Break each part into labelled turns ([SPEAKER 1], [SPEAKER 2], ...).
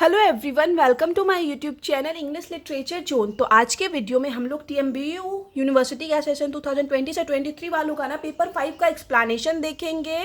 [SPEAKER 1] Hello everyone, welcome to my YouTube channel English Literature Zone. तो आज के video में हम लोग टीएमबीयू यूनिवर्सिटी का सेशन 2020 से 23 वालों का पेपर 5 का एक्सप्लेनेशन देखेंगे।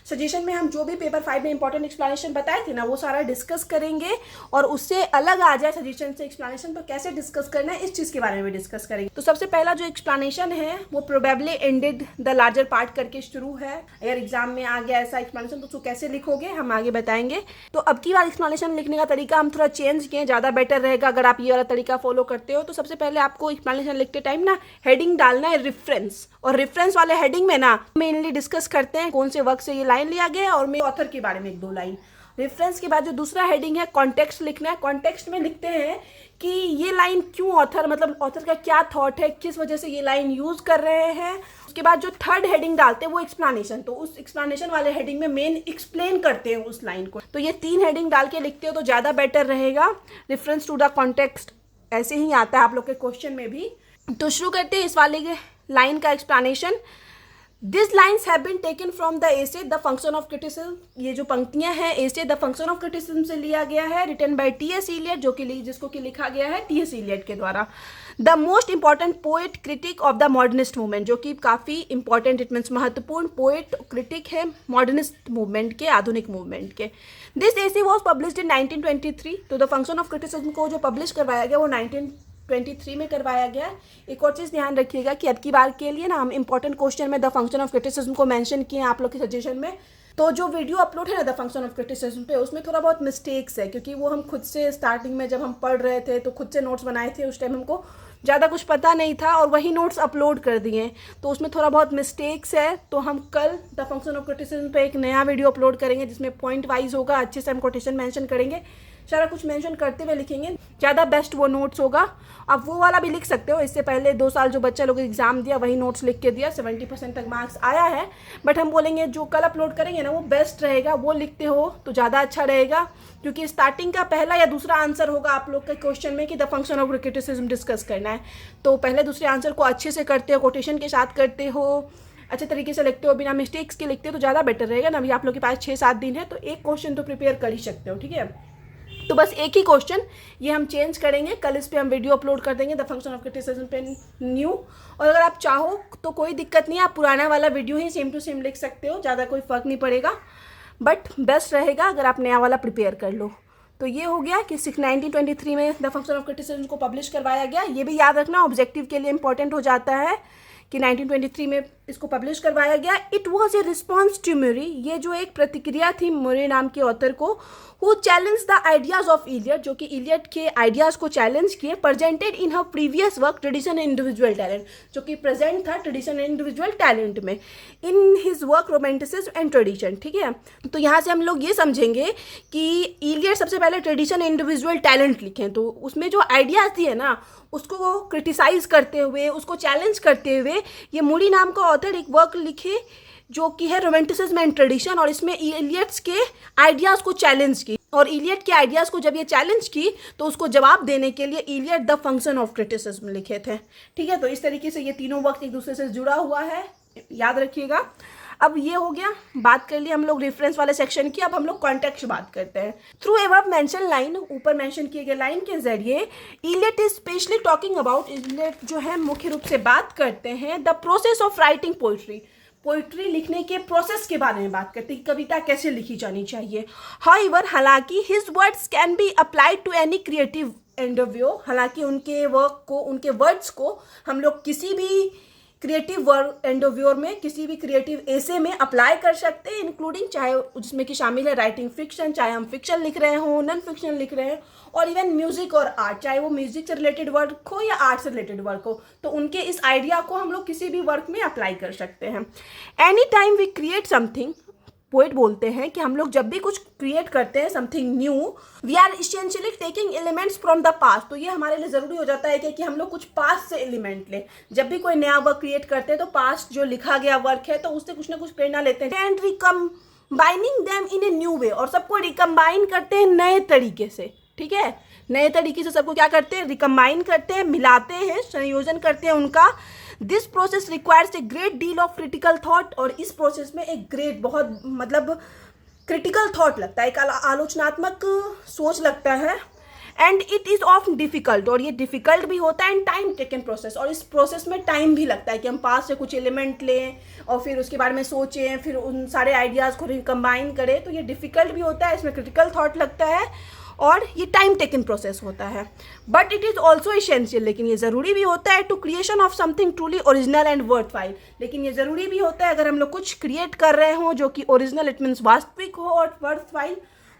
[SPEAKER 1] सजेशन में हम जो भी पेपर 5 में इंपॉर्टेंट एक्सप्लेनेशन बताए थे वो सारा डिस्कस करेंगे और उससे अलग आ जाए सजेशन से एक्सप्लेनेशन तो कैसे डिस्कस करना है इस चीज़ के बारे में डिस्कस करेंगे। तो सबसे पहला जो एक्सप्लेनेशन है वो probably ended the larger part करके शुरू है। अगर एग्जाम में आ गया ऐसा एक्सप्लेनेशन तो उसको कैसे लिखोगे हम आगे बताएंगे। तो अब की बार एक्सप्लेनेशन लिखने का तरीका हम थोड़ा चेंज किए, ज़्यादा बेटर रहेगा अगर आप ये वाला तरीका फॉलो करते हो। तो सबसे पहले आपको एक्सप्लेनेशन लिखते टाइम हेडिंग डालना है रेफरेंस, और रेफरेंस वाले हेडिंग में मेनली डिस्कस करते हैं कौन से वर्क से ये लाइन लिया गया है और मेरे ऑथर के बारे में 1-2 लाइन। रेफरेंस के बाद जो दूसरा हेडिंग है कॉन्टेक्स्ट लिखना है। कॉन्टेक्स्ट में लिखते हैं कि ये लाइन क्यों ऑथर ऑथर का क्या थॉट है, किस वजह से ये लाइन यूज कर रहे हैं। उसके बाद जो थर्ड हेडिंग डालते हैं वो एक्सप्लेनेशन, तो उस एक्सप्लेनेशन वाले हेडिंग में मेन एक्सप्लेन करते हैं उस लाइन को। तो ये 3 हेडिंग डाल के लिखते हो तो ज़्यादा बेटर रहेगा। रेफरेंस टू द कॉन्टेक्स्ट ऐसे ही आता है आप लोग के क्वेश्चन में भी। तो शुरू करते हैं इस वाले लाइन का explanation. This lines have been taken from the essay the function of criticism. ये जो पंक्तियां हैं essay the function of criticism से लिया गया है, रिटन बाय टी.एस. इलियट, जिसको कि लिखा गया है टी.एस. इलियट के द्वारा। The most important poet critic of the modernist movement, जो कि काफ़ी इंपॉर्टेंट, इट मीन्स महत्वपूर्ण पोएट क्रिटिक है मॉडर्निस्ट मूवमेंट के, आधुनिक मूवमेंट के। दिस एसे वॉज पब्लिश्ड इन 1923। तो द फंक्शन ऑफ क्रिटिसिज्म को जो पब्लिश करवाया गया वो 1923 में करवाया गया। एक और चीज़ ध्यान रखिएगा कि अब की बार के लिए हम इंपॉर्टेंट क्वेश्चन में द फंक्शन ऑफ क्रिटिसिज्म को मेंशन किए हैं आप लोग के सजेशन में। तो जो वीडियो अपलोड है द फंक्शन ऑफ क्रिटिसिज्म पे, उसमें थोड़ा बहुत मिस्टेक्स है क्योंकि वो हम खुद से स्टार्टिंग में जब हम पढ़ रहे थे तो खुद से नोट्स बनाए थे, उस टाइम हमको ज़्यादा कुछ पता नहीं था और वही नोट्स अपलोड कर दिए, तो उसमें थोड़ा बहुत मिस्टेक्स है। तो हम कल द फंक्शन ऑफ क्रिटिसिज्म पे एक नया वीडियो अपलोड करेंगे जिसमें पॉइंट वाइज होगा, अच्छे से हम कोटेशन मेंशन करेंगे, सारा कुछ मेंशन करते हुए लिखेंगे, ज़्यादा बेस्ट वो नोट्स होगा। आप वो वाला भी लिख सकते हो, इससे पहले 2 साल जो बच्चा लोग एग्जाम दिया वही नोट्स लिख के दिया, 70% तक मार्क्स आया है। बट हम बोलेंगे जो कल अपलोड करेंगे वो बेस्ट रहेगा, वो लिखते हो तो ज़्यादा अच्छा रहेगा क्योंकि स्टार्टिंग का पहला या दूसरा आंसर होगा आप लोग के क्वेश्चन में कि the function of criticism discuss करना है। तो पहले दूसरे आंसर को अच्छे से करते हो, कोटेशन के साथ करते हो, अच्छे तरीके से लिखते हो, बिना मिस्टेक्स के लिखते हो तो ज़्यादा बेटर रहेगा ना। अभी आप लोग के पास 6-7 दिन है तो एक क्वेश्चन तो प्रिपेयर कर ही सकते हो, ठीक है। तो बस एक ही क्वेश्चन ये हम चेंज करेंगे, कल इस पे हम वीडियो अपलोड कर देंगे द फंक्शन ऑफ क्रिटिसिज्म पे न्यू। और अगर आप चाहो तो कोई दिक्कत नहीं है, आप पुराना वाला वीडियो ही सेम टू सेम लिख सकते हो, ज़्यादा कोई फ़र्क नहीं पड़ेगा, बट बेस्ट रहेगा अगर आप नया वाला प्रिपेयर कर लो। तो ये हो गया कि 1923 में द फंक्शन ऑफ क्रिटिसिज्म को पब्लिश करवाया गया। ये भी याद रखना ऑब्जेक्टिव के लिए इंपॉर्टेंट हो जाता है कि 1923 में इसको पब्लिश करवाया गया। It was a response to Murry, ये जो एक प्रतिक्रिया थी म्यूरी नाम के ऑथर को, who challenge the ideas of Eliot, जो कि इलियट के आइडियाज को चैलेंज किए, presented in her previous work tradition and individual talent, जो कि प्रेजेंट था ट्रेडिशन एंड इंडिविजुअल टैलेंट में, in his work romanticism and tradition, ठीक है। तो यहाँ से हम लोग ये समझेंगे कि इलियट सबसे पहले ट्रेडिशन एंड इंडिविजुअल टैलेंट लिखे, तो उसमें जो आइडियाज दिए उसको क्रिटिसाइज करते हुए, उसको चैलेंज करते हुए ये मूडी नाम का ऑथर एक वर्क लिखे जो कि है रोमांटिसिज्म एंड ट्रेडिशन, और इसमें इलियट्स के आइडियाज़ को चैलेंज की, और इलियट के आइडियाज़ को जब ये चैलेंज की तो उसको जवाब देने के लिए Eliot the function of criticism लिखे थे, ठीक है। तो इस तरीके से ये तीनों वक्त एक दूसरे से जुड़ा हुआ है, याद रखिएगा। अब ये हो गया, बात कर ली हम लोग रेफरेंस वाले सेक्शन की। अब हम लोग कॉन्टेक्स्ट बात करते हैं। थ्रू एबव मेंशन लाइन, ऊपर मेंशन किए गए लाइन के जरिए Eliot is specially talking about, Eliot जो है मुख्य रूप से बात करते हैं the process of writing poetry, poetry लिखने के प्रोसेस के बारे में बात करते हैं, कविता कैसे लिखी जानी चाहिए। हाउएवर, हालांकि his words can be applied to any creative endeavour, हालांकि उनके वर्क को, उनके वर्ड्स को हम लोग किसी भी क्रिएटिव वर्क एंडेवर में, किसी भी क्रिएटिव एसे में अप्लाई कर सकते हैं, इंक्लूडिंग चाहे जिसमें कि शामिल है राइटिंग फिक्शन, चाहे हम फिक्शन लिख रहे हो, नॉन फिक्शन लिख रहे हैं, और इवन म्यूजिक और आर्ट, चाहे वो म्यूजिक से रिलेटेड वर्क हो या आर्ट से रिलेटेड वर्क हो, तो उनके इस आइडिया को हम लोग किसी भी वर्क में अप्लाई कर सकते हैं। Any time we create something, poet बोलते हैं कि हम लोग जब भी कुछ क्रिएट करते हैं something new, we are essentially taking elements from the past, तो ये हमारे लिए ज़रूरी हो जाता है कि हम लोग कुछ पास्ट से एलिमेंट लें। जब भी कोई नया वर्क क्रिएट करते हैं तो पास्ट जो लिखा गया वर्क है तो उससे कुछ ना कुछ प्रेरणा लेते हैं, and recombining them in a new way, और सबको रिकम्बाइन करते हैं नए तरीके से, ठीक है। नए तरीके से सबको क्या करते हैं, रिकम्बाइन करते हैं, मिलाते हैं, संयोजन करते हैं उनका। This process requires a great deal of critical thought, और इस प्रोसेस में एक ग्रेट, बहुत क्रिटिकल थॉट लगता है, एक आलोचनात्मक सोच लगता है। And it is of difficult, और ये डिफ़िकल्ट भी होता है एंड टाइम टेकन प्रोसेस, और इस प्रोसेस में टाइम भी लगता है कि हम पास से कुछ एलिमेंट लें और फिर उसके बारे में सोचें, फिर उन सारे आइडियाज़ को कंबाइन करें। तो ये डिफ़िकल्ट भी होता है, इसमें क्रिटिकल थॉट लगता है और ये टाइम टेकन प्रोसेस होता है। But it is also essential, लेकिन ये ज़रूरी भी होता है to creation of something truly original and worthwhile. लेकिन ये ज़रूरी भी होता है अगर हम लोग कुछ क्रिएट कर रहे हों जो कि ओरिजिनल इट मीन्स वास्तविक हो, और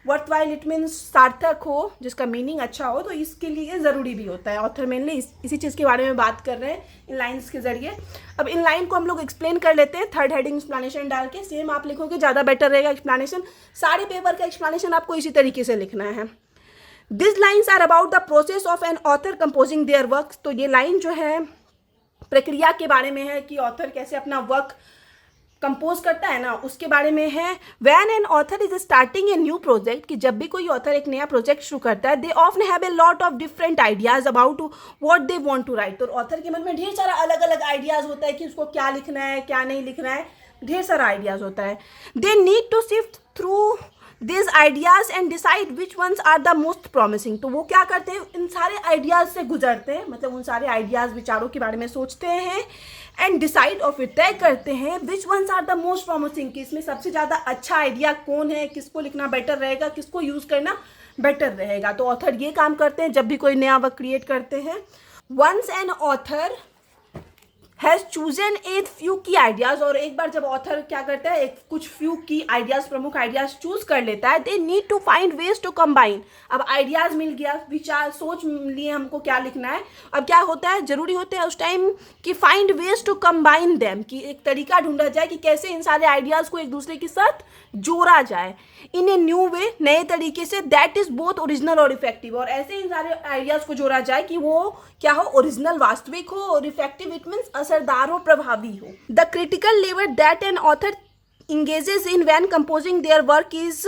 [SPEAKER 1] वर्थवाइल इट मीन्स सार्थक हो, जिसका मीनिंग अच्छा हो, तो इसके लिए ज़रूरी भी होता है। ऑथर मेनली इसी चीज़ के बारे में बात कर रहे हैं इन लाइन्स के ज़रिए। अब इन लाइन को हम लोग एक्सप्लेन कर लेते हैं थर्ड हेडिंग एक्सप्लेनेशन डाल के। सेम आप लिखोगे ज़्यादा बेटर रहेगा एक्सप्लेनेशन। सारे पेपर का एक्सप्लेनेशन आपको इसी तरीके से लिखना है। This lines are about the process of an author composing their work. तो ये लाइन जो है प्रक्रिया के बारे में है कि ऑथर कैसे अपना वर्क कंपोज करता है ना, उसके बारे में है। When an author is starting a new project, कि जब भी कोई ऑथर एक नया प्रोजेक्ट शुरू करता है, they often have a lot of different ideas about what they want to write. तो ऑथर के मन में ढेर सारा अलग अलग आइडियाज होता है कि उसको क्या लिखना है क्या नहीं लिखना है, ढेर सारा आइडियाज होता है। They need to sift through this ideas and decide which ones are the most promising. तो वो क्या करते हैं, इन सारे आइडियाज से गुजरते हैं, मतलब उन सारे आइडियाज विचारों के बारे में सोचते हैं एंड डिसाइड और फिर तय करते हैं which ones are the most promising, कि इसमें सबसे ज़्यादा अच्छा आइडिया कौन है, किसको लिखना बेटर रहेगा, किसको यूज़ करना बेटर रहेगा। तो ऑथर ये काम करते हैं जब भी कोई नया वर्क क्रिएट करते हैं। Once an author has chosen a few key ideas, और एक बार जब ऑथर क्या करता है, एक कुछ फ्यू की आइडियाज़, प्रमुख आइडियाज़ चूज कर लेता है, they need to find ways to combine. अब आइडियाज़ मिल गया, विचार सोच लिए हमको क्या लिखना है, अब क्या होता है, ज़रूरी होता है उस टाइम कि find ways to combine them, कि एक तरीका ढूंढा जाए कि कैसे इन सारे आइडियाज़ को एक दूसरे के साथ जोड़ा जाए इन ए न्यू वे, नए तरीके से, दैट इज़ बोथ ओरिजिनल और इफेक्टिव। और ऐसे इन सारे आइडियाज़ को जोड़ा जाए कि वो क्या हो, ओरिजिनल वास्तविक हो, और इफेक्टिव इट मीन्स असरदार हो, प्रभावी हो। The critical level that an author engages in when composing their work is,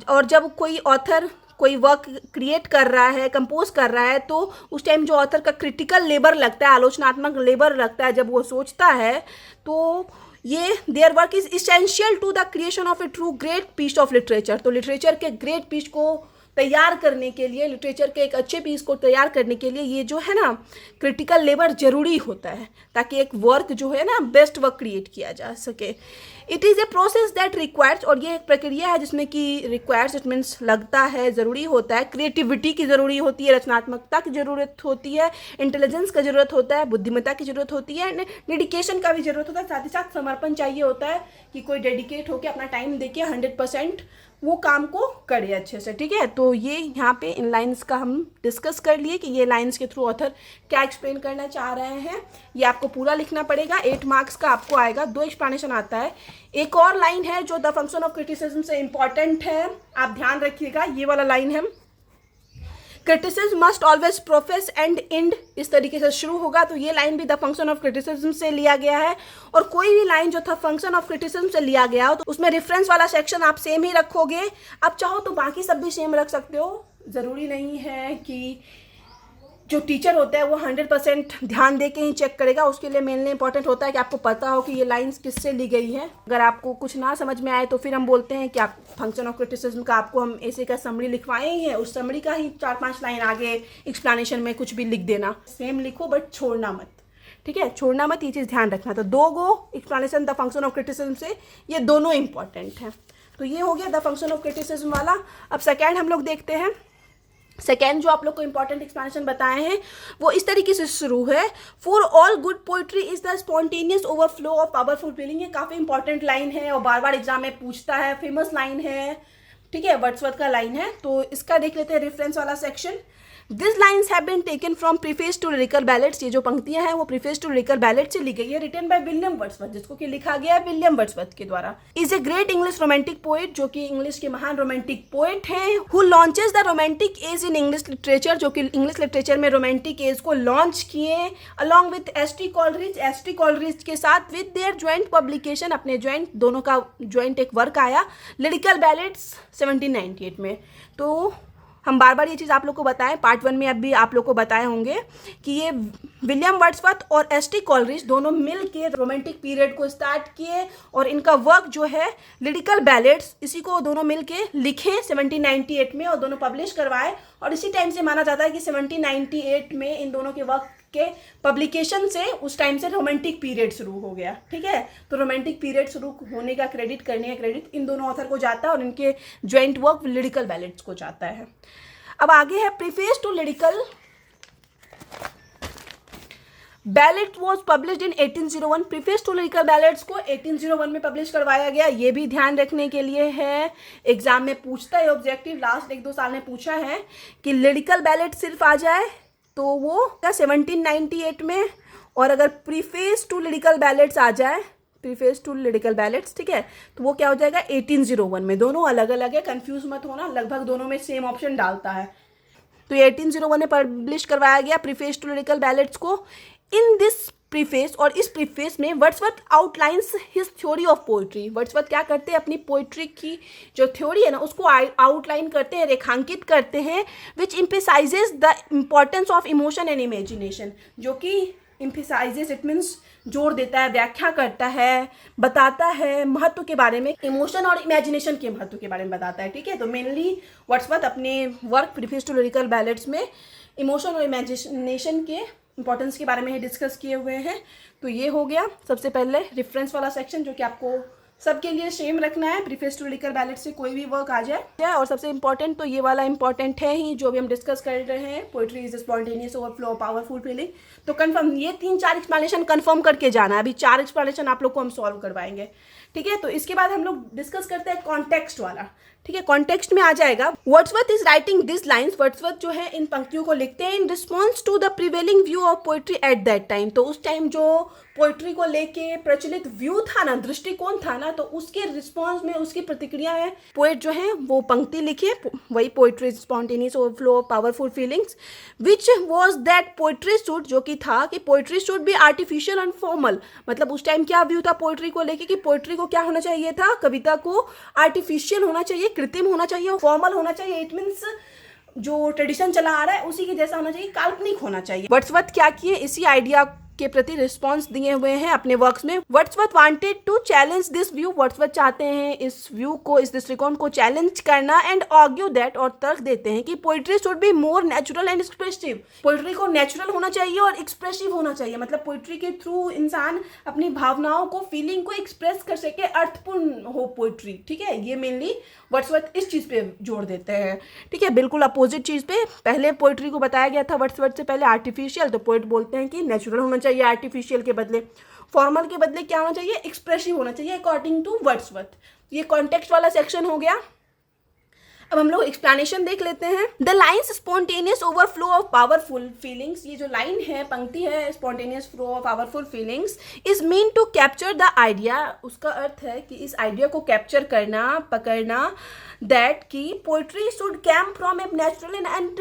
[SPEAKER 1] और जब कोई ऑथर कोई वर्क क्रिएट कर रहा है, कंपोज कर रहा है, तो उस टाइम जो ऑथर का क्रिटिकल लेबर लगता है, आलोचनात्मक लेबर लगता है, जब वो सोचता है, तो ये their work is essential to the creation of a true great piece of literature. तो लिटरेचर के ग्रेट पीस को तैयार करने के लिए, लिटरेचर के एक अच्छे पीस को तैयार करने के लिए ये जो है ना क्रिटिकल लेबर जरूरी होता है, ताकि एक वर्क जो है ना बेस्ट वर्क क्रिएट किया जा सके। It is a process that requires, और ये एक प्रक्रिया है जिसमें कि रिक्वायर्स इट मीन्स लगता है, ज़रूरी होता है, क्रिएटिविटी की ज़रूरी होती है, रचनात्मकता की ज़रूरत होती है, इंटेलिजेंस का ज़रूरत होता है, बुद्धिमत्ता की ज़रूरत होती है, डेडिकेशन का भी ज़रूरत होता है, साथ ही साथ समर्पण चाहिए होता है कि कोई डेडिकेट होकर अपना टाइम देके 100% वो काम को करे अच्छे से। ठीक है, तो ये यहाँ पे इन लाइंस का हम डिस्कस कर लिए कि ये लाइंस के थ्रू ऑथर क्या एक्सप्लेन करना चाह रहे हैं। ये आपको पूरा लिखना पड़ेगा, 8 मार्क्स का आपको आएगा, 2 एक्सप्लेनेशन आता है। एक और लाइन है जो द फंक्शन ऑफ क्रिटिसिज्म से इंपॉर्टेंट है, आप ध्यान रखिएगा, ये वाला लाइन है, criticism must always profess and and, इस तरीके से शुरू होगा। तो ये लाइन भी द फंक्शन ऑफ क्रिटिसिज्म से लिया गया है, और कोई भी लाइन जो था फंक्शन ऑफ क्रिटिसिज्म से लिया गया हो तो उसमें रेफरेंस वाला सेक्शन आप सेम ही रखोगे। आप चाहो तो बाकी सब भी सेम रख सकते हो, ज़रूरी नहीं है कि जो टीचर होता है वो 100% ध्यान दे के ही चेक करेगा। उसके लिए मेनली इंपॉर्टेंट होता है कि आपको पता हो कि ये लाइंस किससे ली गई है। अगर आपको कुछ ना समझ में आए तो फिर हम बोलते हैं कि आप फंक्शन ऑफ क्रिटिसिज्म का आपको हम ऐसे का समरी लिखवाए ही हैं, उस समरी का ही 4-5 लाइन आगे एक्सप्लेनेशन में कुछ भी लिख देना, सेम लिखो बट छोड़ना मत। ठीक है, छोड़ना मत, ये चीज़ ध्यान रखना। तो 2 go explanation the function of criticism से, ये दोनों इंपॉर्टेंट है। तो ये हो गया द फंक्शन ऑफ क्रिटिसिज्म वाला। अब सेकेंड हम लोग देखते हैं। सेकेंड जो आप लोग को इंपॉर्टेंट एक्सप्लेनेशन बताए हैं वो इस तरीके से शुरू है, for all good poetry is the spontaneous overflow of powerful feeling. ये काफ़ी इंपॉर्टेंट लाइन है और बार बार एग्जाम में पूछता है, फेमस लाइन है। ठीक है, वर्ड्सवर्थ का लाइन है, तो इसका देख लेते हैं रेफरेंस वाला section. This lines have been taken from preface to lyrical ballads. ये जो पंक्तियां हैं वो प्रीफेस टू लिरिकल बैलेट से ली गई है, रिटन बाय विलियम वर्ड्सवर्थ, जिसको कि लिखा गया है विलियम वर्ड्सवर्थ के द्वारा। Is a great English romantic poet, जो कि इंग्लिश के महान रोमांटिक पोएट हैं, who launches the romantic age in English literature, जो कि इंग्लिश लिटरेचर में रोमांटिक एज को लॉन्च किए, along with S T. Coleridge, S T. Coleridge के साथ, विद देयर ज्वाइंट पब्लिकेशन, अपने ज्वाइंट, दोनों का ज्वाइंट एक वर्क आया, लिरिकल बैलेट्स 1798 में। तो हम बार बार ये चीज़ आप लोग को बताएं, पार्ट 1 में अभी आप लोग को बताए होंगे कि ये विलियम वर्ड्सवर्थ और एस.टी. कॉलरिज दोनों मिल के रोमांटिक पीरियड को स्टार्ट किए और इनका वर्क जो है लिरिकल बैलेड्स, इसी को दोनों मिल के लिखे 1798 में और दोनों पब्लिश करवाए। और इसी टाइम से माना जाता है कि 1798 में इन दोनों के वर्क के पब्लिकेशन से उस टाइम से रोमांटिक पीरियड शुरू हो गया। ठीक है, तो रोमांटिक पीरियड शुरू होने का क्रेडिट, करने का क्रेडिट इन दोनों ऑथर को जाता है और इनके ज्वाइंट वर्क लिरिकल बैलेड्स को जाता है। अब आगे है preface to lyrical ballad was published in 1801। Preface to lyrical ballads को 1801 में पब्लिश करवाया गया। ये भी ध्यान रखने के लिए है, एग्जाम में पूछता है ऑब्जेक्टिव, लास्ट 1-2 साल में पूछा है कि लिरिकल बैलेड सिर्फ आ जाए तो वो 1798 में, और अगर प्रीफेस टू लिरिकल बैलेड्स आ जाए, प्रीफेस टू लिरिकल बैलेड्स, ठीक है, तो वो क्या हो जाएगा 1801 में। दोनों अलग अलग है, कंफ्यूज मत होना, लगभग दोनों में सेम ऑप्शन डालता है। तो 1801 में पब्लिश करवाया गया प्रीफेस टू लिरिकल बैलेड्स को। इन दिस प्रीफेस, और इस प्रीफेस में Wordsworth outlines his theory of poetry. Wordsworth क्या करते हैं, अपनी पोइट्री की जो थ्योरी है ना उसको आउटलाइन करते हैं, रेखांकित करते हैं, which emphasises the importance of emotion and imagination. जो कि एम्फेसाइजेस इट मीन्स जोर देता है, व्याख्या करता है, बताता है महत्व के बारे में, इमोशन और इमेजिनेशन के महत्व के बारे में बताता है। ठीक है, तो मेनली वर्ड्सवर्थ अपने work preface to lyrical ballads में इमोशन और इमेजिनेशन के इंपॉर्टेंस के बारे में ही डिस्कस किए हुए हैं। तो ये हो गया सबसे पहले रेफरेंस वाला सेक्शन, जो कि आपको सबके लिए सेम रखना है, प्रीफेस टू लिरिकल बैलेड से कोई भी वर्क आ जाए। और सबसे इंपॉर्टेंट तो ये वाला इंपॉर्टेंट है ही, जो भी हम डिस्कस कर रहे हैं, poetry is spontaneous overflow powerful feeling. तो कंफर्म ये 3-4 एक्सप्लेनेशन कंफर्म करके जाना है। अभी 4 एक्सप्लेनेशन आप लोग को हम सॉल्व करवाएंगे। ठीक है, तो इसके बाद हम लोग डिस्कस करते हैं कॉन्टेक्स्ट वाला। ठीक है, कॉन्टेक्स्ट में आ जाएगा Wordsworth is writing this lines. Wordsworth जो है इन पंक्तियों को लिखते हैं in response to the prevailing view of poetry at that time. तो उस टाइम जो पोइट्री को लेके प्रचलित व्यू था ना, दृष्टिकोण था ना, तो उसके रिस्पॉन्स में, उसकी प्रतिक्रिया में पोएट जो है वो पंक्ति लिखी, वही poetry spontaneous overflow powerful feelings, which was that poetry should, जो कि था कि poetry should be artificial and formal. मतलब उस टाइम क्या व्यू था पोइट्री को लेके कि पोइट्री को क्या होना चाहिए था, कविता को आर्टिफिशियल होना चाहिए, कृत्रिम होना चाहिए, फॉर्मल होना चाहिए। इट मीन्स जो ट्रेडिशन चला आ रहा है उसी के जैसा होना चाहिए, काल्पनिक होना चाहिए। वर्ड्सवर्थ क्या किए, इसी आइडिया के प्रति रिस्पॉन्स दिए हुए हैं अपने वर्क्स में। Wordsworth wanted to challenge this view. Wordsworth चाहते हैं इस व्यू को, इस दृष्टिकोण को चैलेंज करना, एंड आर्ग्यू दैट, और तर्क देते हैं कि poetry should be more natural and expressive. Poetry को नेचुरल होना चाहिए और एक्सप्रेसिव होना चाहिए। मतलब पोइट्री के थ्रू इंसान अपनी भावनाओं को, फीलिंग को एक्सप्रेस कर सके, अर्थपूर्ण हो पोइट्री। ठीक है, ये मेनली वर्ड्सवर्थ इस चीज़ पे जोर देते हैं। ठीक है, बिल्कुल अपोजिट चीज़ पे पहले पोइट्री को बताया गया था वर्ड्सवर्थ से पहले आर्टिफिशियल, तो पोइट बोलते हैं कि नेचुरल होना चाहिए आर्टिफिशियल के बदले, फॉर्मल के बदले क्या होना चाहिए, एक्सप्रेसिव होना चाहिए अकॉर्डिंग टू वर्ड्सवर्थ। ये कॉन्टेक्स्ट वाला सेक्शन हो गया। अब हम लोग एक्सप्लेनेशन देख लेते हैं। The lines spontaneous overflow of powerful feelings. ये जो लाइन है, पंक्ति है, spontaneous flow of powerful feelings is mean to capture the idea. उसका अर्थ है कि इस आइडिया को कैप्चर करना, पकड़ना, दैट की poetry should came from a natural and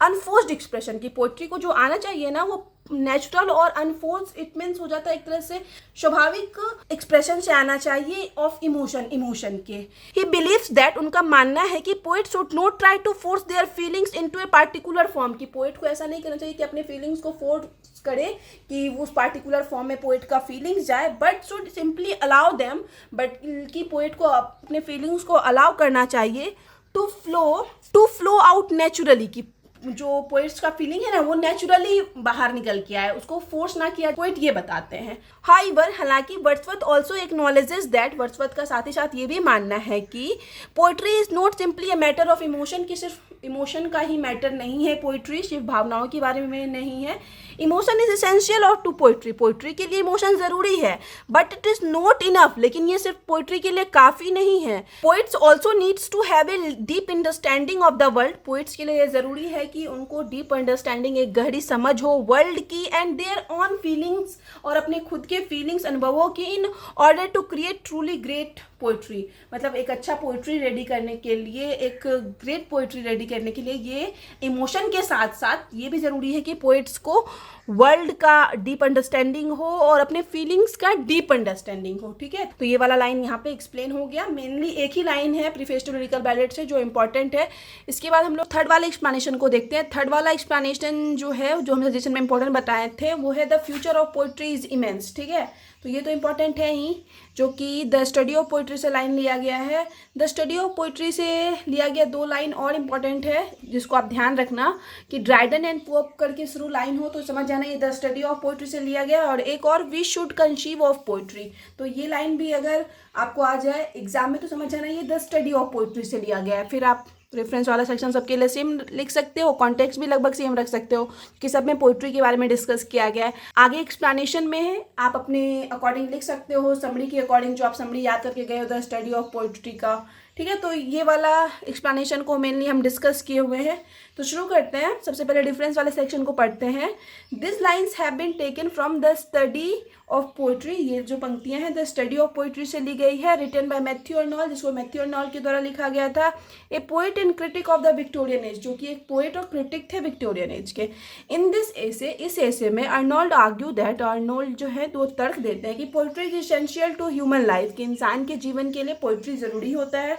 [SPEAKER 1] unforced expression. की पोइट्री को जो आना चाहिए ना वो नेचुरल और अनफोर्स, इट मीन्स हो जाता है एक तरह से स्वाभाविक एक्सप्रेशन से आना चाहिए ऑफ इमोशन के। ही बिलीव्स दैट, उनका मानना है कि poet should not try to force their feelings into a particular form. की पोएट को ऐसा नहीं करना चाहिए कि अपने फीलिंग्स को फोर्स करे कि वो उस पार्टिकुलर फॉर्म में पोएट का फीलिंग्स जाए, but should simply allow them, but की पोएट को अपने फीलिंग्स को अलाउ करना चाहिए टू फ्लो आउट नेचुरली। की जो पोइट्स का फीलिंग है ना वो नेचुरली बाहर निकल के आए, उसको फोर्स ना किया, पोइट ये बताते हैं। हाउएवर, हालांकि Wordsworth also acknowledges that, Wordsworth का साथ ही साथ ये भी मानना है कि poetry is not simply a matter of emotion, कि सिर्फ इमोशन का ही मैटर नहीं है पोइट्री, सिर्फ भावनाओं के बारे में नहीं है। Emotion is essential of to poetry, poetry के लिए इमोशन जरूरी है, but it is not enough, लेकिन ये सिर्फ पोइट्री के लिए काफी नहीं है। Poets also needs to have a deep understanding of the world, poets के लिए ये जरूरी है कि उनको डीप अंडरस्टैंडिंग, एक गहरी समझ हो वर्ल्ड की, एंड देयर ऑन फीलिंग्स, और अपने खुद के फीलिंग्स, अनुभवों की, in order to create truly great poetry, मतलब एक अच्छा पोइट्री रेडी करने के लिए, एक ग्रेट पोइट्री रेडी करने के लिए ये इमोशन के साथ साथ ये भी ज़रूरी है कि पोइट्स को वर्ल्ड का डीप अंडरस्टैंडिंग हो और अपने फीलिंग्स का डीप अंडरस्टैंडिंग हो। ठीक है, तो ये वाला लाइन यहाँ पे एक्सप्लेन हो गया। मेनली एक ही लाइन है प्रीफेस टू लिरिकल बैलेट से जो इंपॉर्टेंट है। इसके बाद हम लोग थर्ड वाले एक्सप्लेनेशन को देखते हैं। थर्ड वाला एक्सप्लेनेशन जो है, जो हम सजेशन में इंपॉर्टेंट बताए थे, वो है the future of poetry is immense. ठीक है, तो ये तो इंपॉर्टेंट है ही, जो कि द स्टडी ऑफ पोइट्री से लाइन लिया गया है। द स्टडी ऑफ पोइट्री से लिया गया दो लाइन और इम्पॉर्टेंट है, जिसको आप ध्यान रखना कि ड्राइडन एंड पोप करके शुरू लाइन हो तो समझ जाना ये द स्टडी ऑफ पोइट्री से लिया गया। और एक और we should conceive of poetry, तो ये लाइन भी अगर आपको आ जाए एग्जाम में तो समझ जाना ये द स्टडी ऑफ पोइट्री से लिया गया है। फिर आप रेफरेंस वाला सेक्शन सबके लिए सेम लिख सकते हो, कॉन्टेक्स्ट भी लगभग सेम रख सकते हो कि सब में पोइट्री के बारे में डिस्कस किया गया है। आगे एक्सप्लेनेशन में है, आप अपने अकॉर्डिंग लिख सकते हो, समरी के अकॉर्डिंग, जो आप समरी याद करके गए हो द स्टडी ऑफ पोइट्री का। ठीक है, तो ये वाला एक्सप्लेनेशन को मेनली हम डिस्कस किए हुए हैं। तो शुरू करते हैं। सबसे पहले डिफरेंस वाले सेक्शन को पढ़ते हैं। This lines have been taken from the study of poetry, ये जो पंक्तियां हैं द स्टडी ऑफ पोइट्री से ली गई है। रिटन बाय मैथ्यू अर्नॉल, जिसको मैथ्यू अर्नॉल के द्वारा लिखा गया था। ए poet and critic of the Victorian age, जो कि एक पोएट और क्रिटिक थे विक्टोरियन एज के। इन दिस एसे, इस एसे में अर्नोल्ड आर्ग्यू दैट, अर्नोल्ड जो है दो तर्क देते हैं कि poetry is essential to human life, कि इंसान के जीवन के लिए पोइट्री ज़रूरी होता है।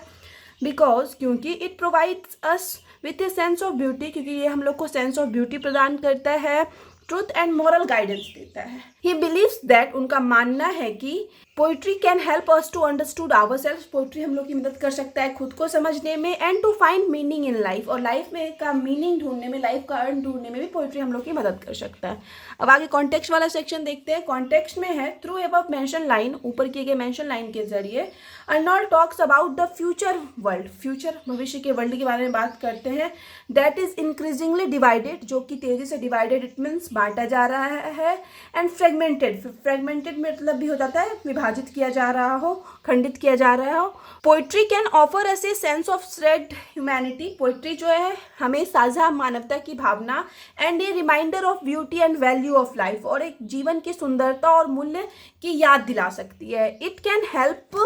[SPEAKER 1] बिकॉज, क्योंकि it provides us with A sense of beauty, क्योंकि ये हम लोग को सेंस ऑफ ब्यूटी प्रदान करता है, ट्रूथ एंड मॉरल गाइडेंस देता है। ही बिलीव्स दैट, उनका मानना है कि poetry can help us to understood our self, poetry हम लोग की मदद कर सकता है खुद को समझने में, and to find meaning in life, और लाइफ में का मीनिंग ढूंढने में, लाइफ का अर्थ ढूंढने में भी पोइट्री हम लोग की मदद कर सकता है। अब आगे कॉन्टेक्स्ट वाला सेक्शन देखते हैं। कॉन्टेक्स्ट में है थ्रू अबव मेंशन लाइन, ऊपर किए गए मेंशन लाइन के जरिए Arnold talks about the future world, future भविष्य के वर्ल्ड के बारे में बात करते हैं। दैट इज इंक्रीजिंगली डिवाइडेड, जो कि तेजी से डिवाइडेड, इट मीन्स बांटा जा रहा है, एंड फ्रेगमेंटेड, फ्रेगमेंटेड मतलब भी हो जाता है विभाजित किया जा रहा हो, खंडित किया जा रहा हो। Poetry can offer us a sense of shared humanity, poetry जो है हमें साझा मानवता की भावना, and a reminder of beauty and value of life, और एक जीवन की सुंदरता और मूल्य की याद दिला सकती है। It can help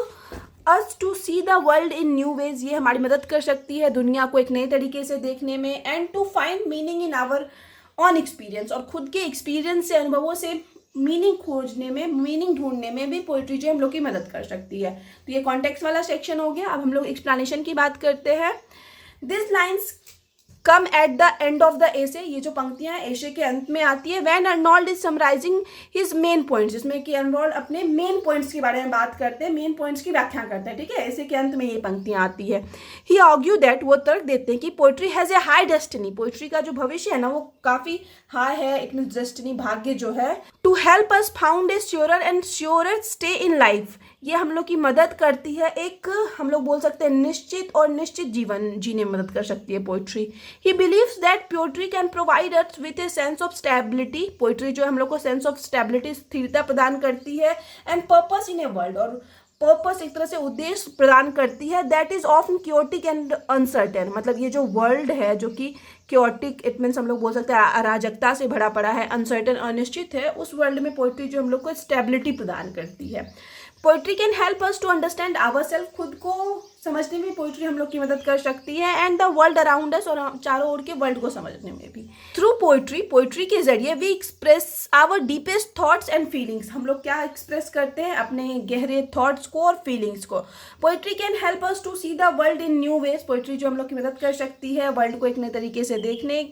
[SPEAKER 1] us to see the world in new ways, ये हमारी मदद कर सकती है दुनिया को एक नए तरीके से देखने में, and to find meaning in our own experience, और खुद के एक्सपीरियंस से, अनुभवों से मीनिंग खोजने में, मीनिंग ढूंढने में भी पोइट्री जो हम लोग की मदद कर सकती है। तो ये कॉन्टेक्स्ट वाला सेक्शन हो गया। अब हम लोग एक्सप्लेनेशन की बात करते हैं। This lines come at the end of the essay, ये जो पंक्तियां एसे के अंत में आती है। When Arnold is summarising his main points, जिसमें कि अर्नोल्ड अपने मेन पॉइंट्स के बारे में बात करते हैं, मेन पॉइंट्स की व्याख्या करते हैं। ठीक है, एसे के अंत में ये पंक्तियां आती है। ही आर्ग्यू दैट, वो तर्क देते हैं कि poetry has a high destiny, poetry का जो भविष्य है ना वो काफ़ी हाई है, इट मीन्स डेस्टिनी, भाग्य जो है। To help us found a surer and surer stay in life, ये हम लोग की मदद करती है, एक हम लोग बोल सकते हैं निश्चित और निश्चित जीवन जीने में मदद कर सकती है poetry. He believes that poetry can provide us with A sense of stability, poetry जो हम लोग को सेंस ऑफ स्टेबिलिटी, स्थिरता प्रदान करती है, and purpose in a world, और पर्पस एक तरह से उद्देश्य प्रदान करती है, that is often chaotic and uncertain, मतलब ये जो वर्ल्ड है जो कि क्योटिक, इट मीन्स हम लोग बोल सकते हैं अराजकता से भरा पड़ा है, अनसर्टेन अनिश्चित है, उस वर्ल्ड में पोइट्री जो हम लोग को स्टेबिलिटी प्रदान करती है। Poetry can help us to understand our self, खुद को समझने में पोइट्री हम लोग की मदद कर सकती है, and the world around us, और चारों ओर के वर्ल्ड को समझने में भी। थ्रू पोइट्री, पोइट्री के जरिए we express our deepest thoughts and feelings, हम लोग क्या एक्सप्रेस करते हैं, अपने गहरे थॉट्स को और फीलिंग्स को। Poetry can help us to see the world in new ways, poetry जो हम लोग की मदद कर सकती है वर्ल्ड को एक नए तरीके से देखने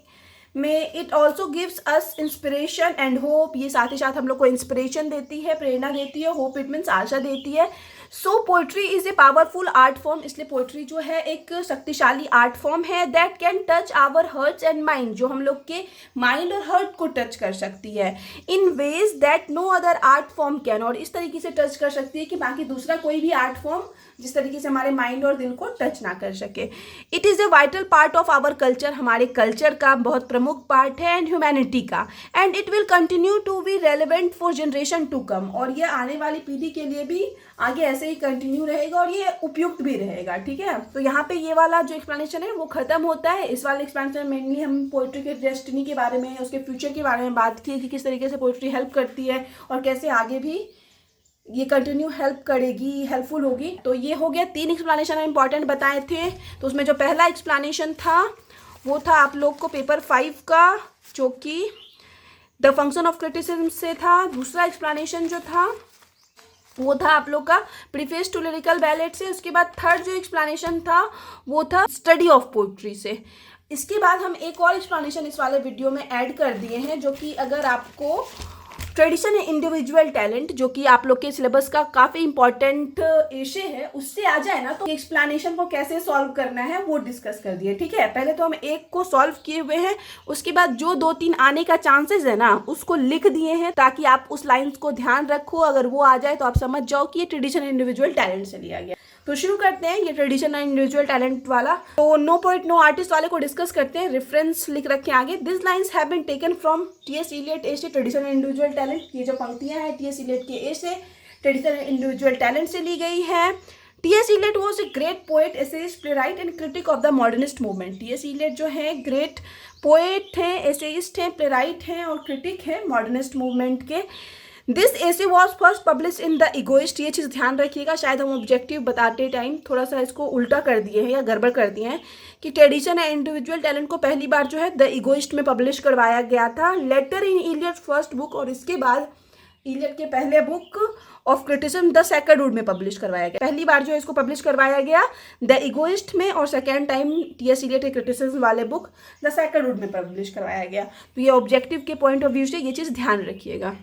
[SPEAKER 1] में। It also gives us inspiration and hope, ये साथ ही साथ हम लोग को इंस्पिरेशन देती है, प्रेरणा देती है, होप इट मीन्स आशा देती है। So poetry is a powerful art form, इसलिए पोइट्री जो है एक शक्तिशाली आर्ट फॉर्म है। That can touch our hearts and mind, जो हम लोग के माइंड और हर्ट को टच कर सकती है, in ways that no other art form can, और इस तरीके से टच कर सकती है कि बाकी दूसरा कोई भी आर्ट फॉर्म जिस तरीके से हमारे माइंड और दिल को टच ना कर सके। It is a vital part of our culture, हमारे कल्चर का बहुत प्रमुख पार्ट है, एंड ह्यूमैनिटी का, and it will continue to be relevant for generation to come, और ये आने वाली पीढ़ी के लिए भी आगे ऐसे ही कंटिन्यू रहेगा और ये उपयुक्त भी रहेगा। ठीक है, तो यहाँ पे ये वाला जो एक्सप्लेनेशन है वो खत्म होता है। इस वाले एक्सप्लेनेशन में मेनली हम पोइट्री के डेस्टिनी के बारे में, उसके फ्यूचर के बारे में बात की कि किस तरीके से पोइट्री हेल्प करती है और कैसे आगे भी ये कंटिन्यू हेल्प करेगी, हेल्पफुल होगी। तो ये हो गया 3 एक्सप्लेनेशन इंपॉर्टेंट बताए थे। तो उसमें जो पहला एक्सप्लेनेशन था वो था आप लोग को पेपर 5 का, जो कि द फंक्शन ऑफ क्रिटिसिज्म से था। दूसरा एक्सप्लेनेशन जो था वो था आप लोग का प्रीफेस टू लिरिकल बैलेट से। उसके बाद थर्ड जो एक्सप्लेनेशन था वो था स्टडी ऑफ पोइट्री से। इसके बाद हम एक और एक्सप्लेनेशन इस वाले वीडियो में ऐड कर दिए हैं, जो कि अगर आपको ट्रेडिशन है इंडिविजुअल टैलेंट, जो कि आप लोग के सिलेबस का काफ़ी इंपॉर्टेंट विषय है, उससे आ जाए ना, तो एक्सप्लेनेशन को कैसे सॉल्व करना है वो डिस्कस कर दिए। ठीक है, पहले तो हम एक को सॉल्व किए हुए हैं, उसके बाद जो 2-3 आने का चांसेस है ना उसको लिख दिए हैं, ताकि आप उस लाइन्स को ध्यान रखो। अगर वो आ जाए तो आप समझ जाओ कि ये ट्रेडिशन इंडिविजुअल टैलेंट से लिया गया। तो शुरू करते हैं ये ट्रेडिशन एंड इंडिविजुअल टैलेंट वाला। तो नो पोएट नो आर्टिस्ट वाले को डिस्कस करते हैं। रेफरेंस लिख रखे आगे, this lines have been taken from T S. Eliot essay tradition and individual talent. ये जो पंक्तियां हैं टी.एस. इलियट के essay tradition and individual talent से ली गई है। T S. Eliot was a great poet, essayist, playwright and critic of the modernist movement. T S. Eliot जो है ग्रेट पोएट हैं, एसेइस्ट हैं, प्लेराइट हैं और क्रिटिक हैं मॉडर्निस्ट मूवमेंट के। This essay was first publish in the egoist. ये चीज़ ध्यान रखिएगा, शायद हम ऑब्जेक्टिव बताते टाइम थोड़ा सा इसको उल्टा कर दिए हैं या गड़बड़ कर दिए हैं, कि ट्रेडिशन एंड इंडिविजुअल टैलेंट को पहली बार जो है द इगोइस्ट में पब्लिश करवाया गया था, लेटर इन इलियट फर्स्ट बुक, और इसके बाद इलियट के पहले book of criticism the second would में पब्लिश करवाया गया। पहली बार जो है इसको पब्लिश करवाया गया द इगोइस्ट में, और सेकेंड टाइम टी.एस. इलियट के क्रिटिसिज्म वाले बुक द सेकंड वुड में पब्लिश करवाया गया। तो ये ऑब्जेक्टिव के पॉइंट ऑफ व्यू से ये चीज़ ध्यान रखिएगा।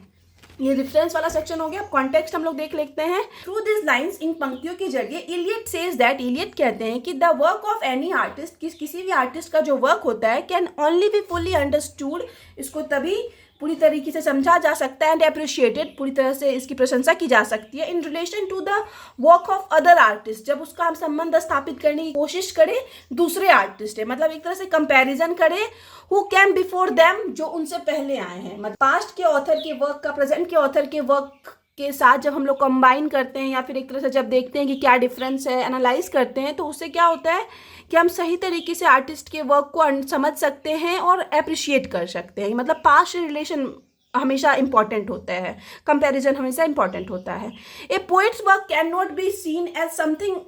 [SPEAKER 1] ये रेफरेंस वाला सेक्शन हो गया। कॉन्टेक्स्ट हम लोग देख लेते हैं। थ्रू दिस लाइंस, इन पंक्तियों के जरिए, इलियट सेज दैट, इलियट कहते हैं कि the work of any artist, किसी भी आर्टिस्ट का जो वर्क होता है, can only be fully understood, इसको तभी पूरी तरीके से समझा जा सकता है, एंड अप्रिशिएटेड, पूरी तरह से इसकी प्रशंसा की जा सकती है, in relation to the work of other artist, जब उसका हम संबंध स्थापित करने की कोशिश करें दूसरे आर्टिस्ट है, मतलब एक तरह से कंपैरिजन करें हु कैम बिफोर देम, जो उनसे पहले आए हैं। मतलब पास्ट के ऑथर के वर्क का प्रेजेंट के ऑथर के वर्क के साथ जब हम लोग कंबाइन करते हैं, या फिर एक तरह से जब देखते हैं कि क्या डिफरेंस है, एनालाइज करते हैं, तो उससे क्या होता है कि हम सही तरीके से आर्टिस्ट के वर्क को समझ सकते हैं और अप्रिशिएट कर सकते हैं। मतलब पास्ट रिलेशन हमेशा इंपॉर्टेंट होता है, कंपैरिजन हमेशा इंपॉर्टेंट होता है। A poet's work can not be seen as something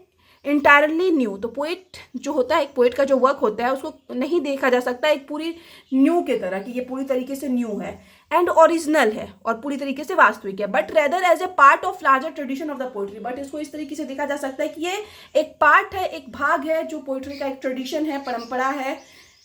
[SPEAKER 1] entirely new. तो पोएट जो होता है, एक पोएट का जो वर्क होता है, उसको नहीं देखा जा सकता एक पूरी न्यू के तरह कि ये पूरी तरीके से न्यू है एंड ओरिजिनल है और पूरी तरीके से वास्तविक है, but rather as a part of larger tradition of the poetry. But इसको इस तरीके से देखा जा सकता है कि ये एक पार्ट है, एक भाग है, जो पोइट्री का एक ट्रेडिशन है, परंपरा है,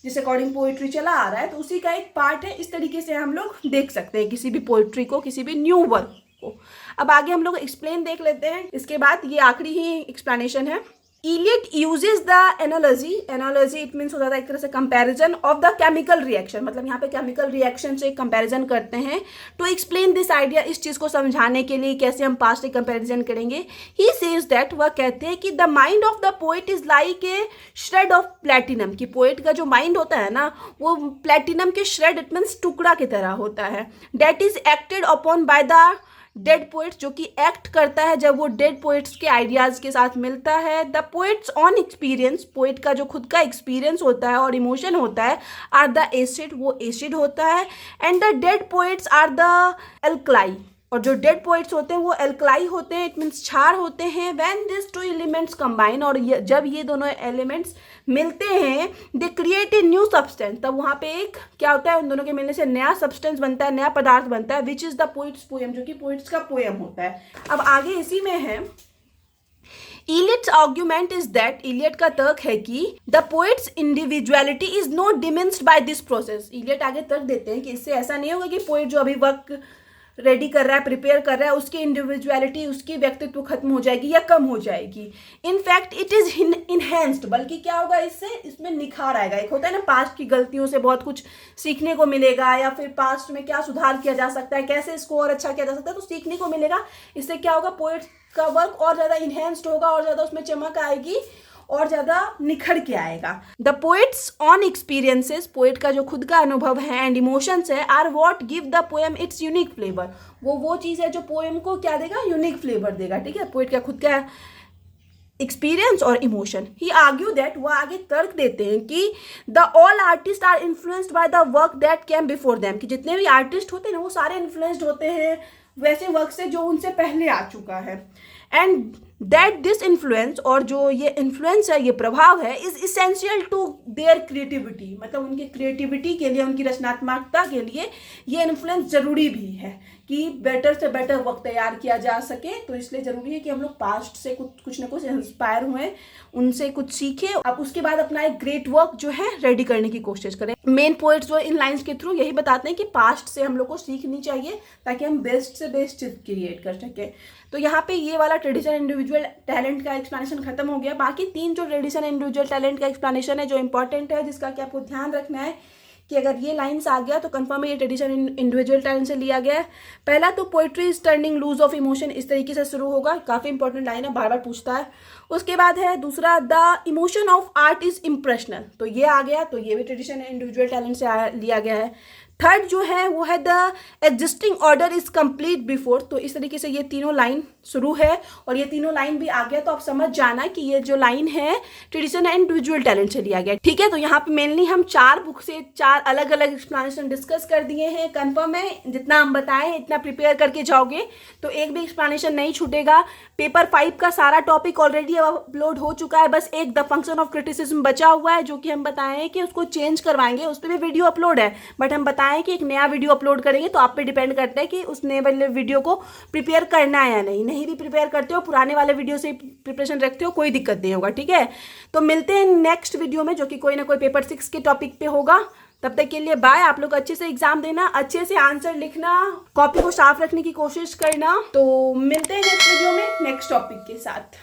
[SPEAKER 1] जिस अकॉर्डिंग पोइट्री चला आ रहा है, तो उसी का एक पार्ट है। इस तरीके से हम लोग देख सकते हैं किसी भी पोइट्री को, किसी भी न्यू वर्क को। अब आगे हम लोग एक्सप्लेन देख लेते हैं। इसके बाद ये आखिरी ही एक्सप्लेनेशन है। Eliot uses the analogy, analogy it means हो जाता है एक तरह से comparison of the chemical reaction, मतलब यहाँ पे केमिकल रिएक्शन से कंपैरिजन करते हैं टू एक्सप्लेन दिस आइडिया, इस चीज़ को समझाने के लिए कैसे हम पास्ट से कंपैरिजन करेंगे। ही सेज दैट, वह कहते हैं कि the mind of the poet is like a shred of platinum, कि पोएट का जो माइंड होता है ना वो प्लेटिनम के श्रेड, इट मीन्स टुकड़ा की तरह होता है, that is acted upon by the dead poets, जो कि एक्ट करता है जब वो डेड पोइट्स के आइडियाज़ के साथ मिलता है। The poets on experience, poet का जो खुद का एक्सपीरियंस होता है और इमोशन होता है, आर द एसिड, वो एसिड होता है, and the dead poets are the alkali, और जो डेड पोइट्स होते हैं वो एल्कलाई होते हैं, इट मीन्स क्षार होते हैं। When this two elements combine, और जब ये दोनों एलिमेंट्स मिलते हैं, they create a new substance, तब वहाँ पे एक क्या होता है, उन दोनों के मिलने से नया सब्सटेंस बनता है, नया पदार्थ बनता है, which is the poets poem, जो कि पोइट्स का पोएम होता है। अब आगे इसी में है, Eliot's argument is that, Eliot का तर्क है कि the poet's individuality is not diminished by this process. Eliot आगे तर्क देते हैं कि इससे ऐसा नहीं होगा कि पोएट जो अभी वर्क रेडी कर रहा है, प्रिपेयर कर रहा है, उसकी इंडिविजुअलिटी, उसकी व्यक्तित्व खत्म हो जाएगी या कम हो जाएगी। इनफैक्ट इट इज इनहेंस्ड, बल्कि क्या होगा, इससे इसमें निखार आएगा। एक होता है ना, पास्ट की गलतियों से बहुत कुछ सीखने को मिलेगा, या फिर पास्ट में क्या सुधार किया जा सकता है, कैसे इसको और अच्छा किया जा सकता है, तो सीखने को मिलेगा। इससे क्या होगा, पोएट का वर्क और ज़्यादा इनहेंस्ड होगा, और ज़्यादा उसमें चमक आएगी, और ज़्यादा निखर के आएगा। The poets on experiences, poet का जो खुद का अनुभव है एंड इमोशंस है, are what give the poem its unique flavour, वो चीज़ है जो पोएम को क्या देगा, यूनिक फ्लेवर देगा। ठीक है, पोएट का खुद का एक्सपीरियंस और इमोशन। ही आर्ग्यू दैट, वह आगे तर्क देते हैं कि the all artist are influenced by the work that came before them, कि जितने भी आर्टिस्ट होते हैं ना वो सारे इन्फ्लुएंस्ड होते हैं वैसे वर्क से जो उनसे पहले आ चुका है। एंड दैट दिस इन्फ्लुएंस, और जो ये इन्फ्लुएंस है, ये प्रभाव है, is essential to their creativity, मतलब उनकी क्रिएटिविटी के लिए, उनकी रचनात्मकता के लिए ये इन्फ्लुएंस जरूरी भी है कि बेटर से बेटर वर्क तैयार किया जा सके। तो इसलिए ज़रूरी है कि हम लोग पास्ट से कुछ ना कुछ इंस्पायर हुए, उनसे कुछ सीखे, अब उसके बाद अपना एक ग्रेट वर्क जो है रेडी करने की कोशिश करें। मेन पॉइंट्स जो इन लाइंस के थ्रू यही बताते हैं कि पास्ट से हम लोग को सीखनी चाहिए ताकि हम बेस्ट से बेस्ट चीज़ क्रिएट कर सकें। तो यहाँ पे ये वाला ट्रेडिशनल इंडिविजुअल टैलेंट का एक्सप्लेनेशन खत्म हो गया। बाकी 3 जो ट्रेडिशनल इंडिविजुअल टैलेंट का एक्सप्लेनेशन है जो इंपॉर्टेंट है, जिसका कि आपको ध्यान रखना है कि अगर ये लाइन्स आ गया तो कंफर्म है ये ट्रेडिशनल इंडिविजुअल टैलेंट से लिया गया है। पहला तो poetry is turning loose of emotion, इस तरीके से शुरू होगा, काफ़ी इंपॉर्टेंट लाइन है, बार बार पूछता है। उसके बाद है दूसरा, the emotion of art is impersonal, तो ये आ गया, तो ये भी ट्रेडिशनल इंडिविजुअल टैलेंट से लिया गया है। थर्ड जो है वो है the existing order is complete before, तो इस तरीके से ये तीनों लाइन शुरू है और ये तीनों लाइन भी आ गया, तो आप समझ जाना कि ये जो लाइन है ट्रेडिशनल इंडिविजुअल टैलेंट से लिया गया। ठीक है, तो यहाँ पे मेनली हम 4 बुक से 4 अलग अलग एक्सप्लेनेशन डिस्कस कर दिए हैं। कंफर्म है जितना हम बताएं इतना प्रिपेयर करके जाओगे तो एक भी एक्सप्लेनेशन नहीं छूटेगा। पेपर 5 का सारा टॉपिक ऑलरेडी अपलोड हो चुका है, बस एक द फंक्शन ऑफ क्रिटिसिज्म बचा हुआ है जो कि हम बताएं कि उसको चेंज करवाएंगे, उस पर भी वीडियो अपलोड है, बट हम बताएं कि एक नया वीडियो अपलोड करेंगे, तो आप पे डिपेंड करता है कि उस नए वाले वीडियो को प्रिपेयर करना है या नहीं। नहीं भी प्रिपेयर करते हो, पुराने वाले वीडियो से प्रिपरेशन रखते हो, कोई दिक्कत नहीं होगा। ठीक है, तो मिलते हैं नेक्स्ट वीडियो में जो कि कोई ना कोई पेपर 6 के टॉपिक पे होगा। तब तक के लिए बाय। आप लोग अच्छे से एग्जाम देना, अच्छे से आंसर लिखना, कॉपी को साफ रखने की कोशिश करना। तो मिलते हैं नेक्स्ट वीडियो में नेक्स्ट टॉपिक के साथ।